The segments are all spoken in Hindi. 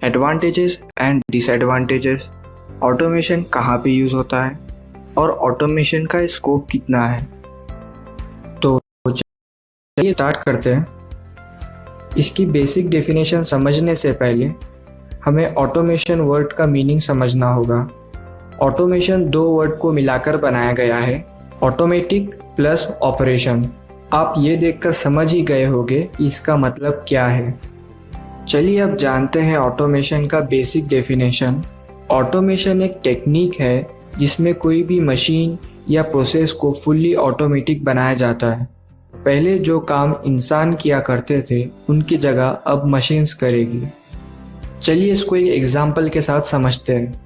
एडवांटेजेस एंड डिसएडवांटेजेस, ऑटोमेशन कहाँ पे यूज़ होता है और ऑटोमेशन का स्कोप कितना है। तो चलिए स्टार्ट करते हैं। इसकी बेसिक डेफिनेशन समझने से पहले हमें ऑटोमेशन वर्ड का मीनिंग समझना होगा। ऑटोमेशन दो वर्ड को मिलाकर बनाया गया है, ऑटोमेटिक प्लस ऑपरेशन। आप ये देखकर समझ ही गए होंगे कि इसका मतलब क्या है। चलिए अब जानते हैं ऑटोमेशन का बेसिक डेफिनेशन। ऑटोमेशन एक टेक्निक है जिसमें कोई भी मशीन या प्रोसेस को फुल्ली ऑटोमेटिक बनाया जाता है। पहले जो काम इंसान किया करते थे उनकी जगह अब मशीन्स करेगी। चलिए इसको एक एग्जाम्पल के साथ समझते हैं।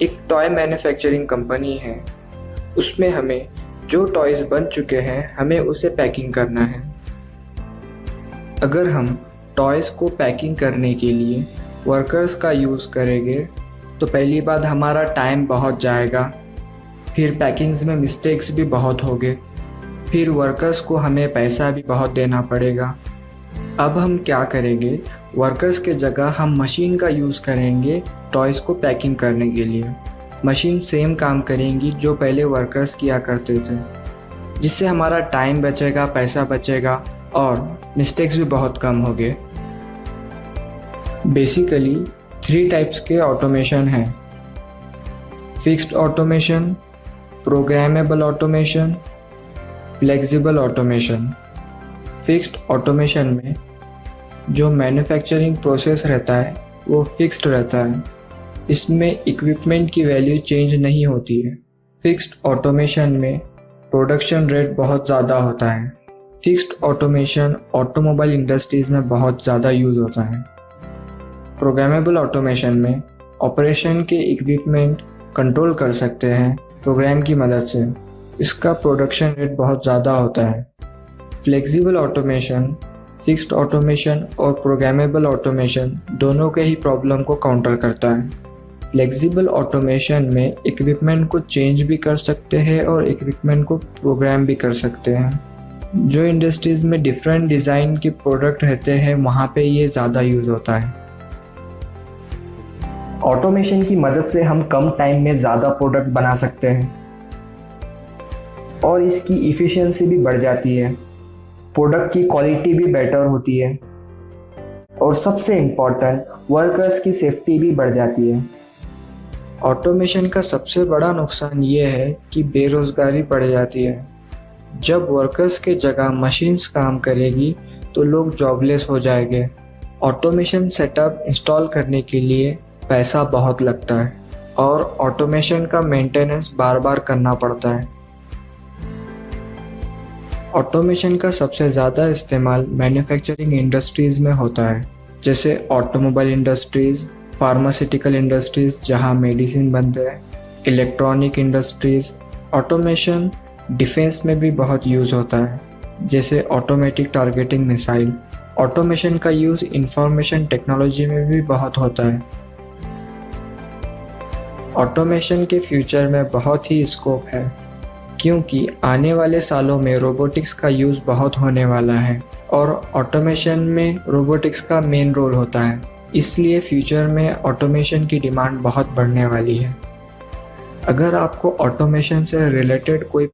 एक टॉय मैन्युफैक्चरिंग कंपनी है, उसमें हमें जो टॉयज बन चुके हैं हमें उसे पैकिंग करना है। अगर हम टॉयज को पैकिंग करने के लिए वर्कर्स का यूज़ करेंगे तो पहली बात हमारा टाइम बहुत जाएगा, फिर पैकिंग्स में मिस्टेक्स भी बहुत होंगे, फिर वर्कर्स को हमें पैसा भी बहुत देना पड़ेगा। अब हम क्या करेंगे, वर्कर्स के जगह हम मशीन का यूज़ करेंगे टॉयज़ को पैकिंग करने के लिए। मशीन सेम काम करेंगी जो पहले वर्कर्स किया करते थे, जिससे हमारा टाइम बचेगा, पैसा बचेगा और मिस्टेक्स भी बहुत कम होंगे। बेसिकली 3 टाइप्स के ऑटोमेशन हैं, fixed automation, programmable automation, flexible automation. Fixed automation में जो मैन्युफैक्चरिंग प्रोसेस रहता है वो फिक्स्ड रहता है, इसमें इक्विपमेंट की वैल्यू चेंज नहीं होती है। फिक्स्ड ऑटोमेशन में प्रोडक्शन रेट बहुत ज़्यादा होता है। फिक्स्ड ऑटोमेशन ऑटोमोबाइल इंडस्ट्रीज में बहुत ज़्यादा यूज़ होता है। प्रोग्रामेबल ऑटोमेशन में ऑपरेशन के इक्विपमेंट कंट्रोल कर सकते हैं प्रोग्राम की मदद से, इसका प्रोडक्शन रेट बहुत ज़्यादा होता है। फ्लेक्सिबल ऑटोमेशन फिक्स्ड ऑटोमेशन और प्रोग्रामेबल ऑटोमेशन दोनों के ही प्रॉब्लम को काउंटर करता है। फ्लेक्सिबल ऑटोमेशन में इक्विपमेंट को चेंज भी कर सकते हैं और इक्विपमेंट को प्रोग्राम भी कर सकते हैं। जो इंडस्ट्रीज में डिफरेंट डिज़ाइन के प्रोडक्ट रहते हैं वहाँ पे ये ज़्यादा यूज़ होता है। ऑटोमेशन की मदद से हम कम टाइम में ज़्यादा प्रोडक्ट बना सकते हैं और इसकी इफ़िशियंसी भी बढ़ जाती है, प्रोडक्ट की क्वालिटी भी बेटर होती है और सबसे इम्पॉर्टेंट वर्कर्स की सेफ्टी भी बढ़ जाती है। ऑटोमेशन का सबसे बड़ा नुकसान ये है कि बेरोज़गारी बढ़ जाती है। जब वर्कर्स के जगह मशीन्स काम करेगी तो लोग जॉबलेस हो जाएंगे। ऑटोमेशन सेटअप इंस्टॉल करने के लिए पैसा बहुत लगता है और ऑटोमेशन का मेंटेनेंस बार बार करना पड़ता है। ऑटोमेशन का सबसे ज़्यादा इस्तेमाल मैन्युफैक्चरिंग इंडस्ट्रीज़ में होता है, जैसे ऑटोमोबाइल इंडस्ट्रीज़, फार्मास्यूटिकल इंडस्ट्रीज़ जहां मेडिसिन बनते हैं, इलेक्ट्रॉनिक इंडस्ट्रीज़। ऑटोमेशन डिफेंस में भी बहुत यूज़ होता है, जैसे ऑटोमेटिक टारगेटिंग मिसाइल। ऑटोमेशन का यूज़ इंफॉर्मेशन टेक्नोलॉजी में भी बहुत होता है। ऑटोमेशन के फ्यूचर में बहुत ही स्कोप है, क्योंकि आने वाले सालों में रोबोटिक्स का यूज़ बहुत होने वाला है और ऑटोमेशन में रोबोटिक्स का मेन रोल होता है। इसलिए फ्यूचर में ऑटोमेशन की डिमांड बहुत बढ़ने वाली है। अगर आपको ऑटोमेशन से रिलेटेड कोई